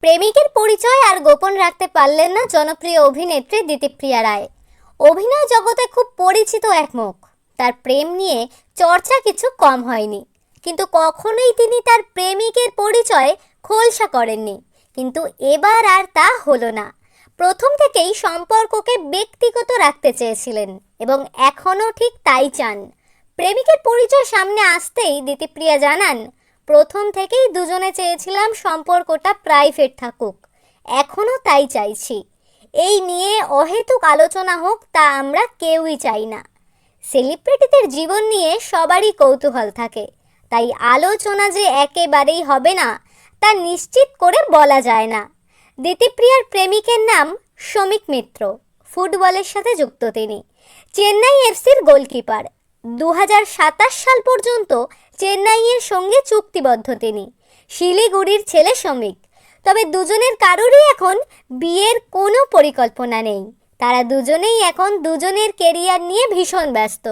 প্রেমিকের পরিচয় আর গোপন রাখতে পারলেন না জনপ্রিয় অভিনেত্রী দিতিপ্রিয়া রায়। অভিনয় জগতে খুব পরিচিত এক মুখ। তার প্রেম নিয়ে চর্চা কিছু কম হয়নি, কিন্তু কখনোই তিনি তার প্রেমিকের পরিচয় খোলসা করেননি। কিন্তু এবার আর তা হলো না। প্রথম থেকেই সম্পর্ককে ব্যক্তিগত রাখতে চেয়েছিলেন এবং এখনও ঠিক তাই চান। প্রেমিকের পরিচয় সামনে আসতেই দিতিপ্রিয়া জানান, প্রথম থেকেই দুজনে চেয়েছিলাম সম্পর্কটা প্রাইভেট থাকুক, এখনও তাই চাইছি। এই নিয়ে অহেতুক আলোচনা হোক তা আমরা কেউই চাই না। সেলিব্রিটিদের জীবন নিয়ে সবারই কৌতূহল থাকে, তাই আলোচনা যে একেবারেই হবে না তা নিশ্চিত করে বলা যায় না। দিতিপ্রিয়ার প্রেমিকের নাম শমিক মিত্র। ফুটবলের সাথে যুক্ত তিনি। চেন্নাই এফসির গোলকিপার। 2027 সাল পর্যন্ত চেন্নাইয়ের সঙ্গে চুক্তিবদ্ধ তিনি। শিলিগুড়ির ছেলে শমিক। তবে দুজনের কারোরই এখন বিয়ের কোনো পরিকল্পনা নেই। তারা দুজনেই এখন দুজনের কেরিয়ার নিয়ে ভীষণ ব্যস্ত।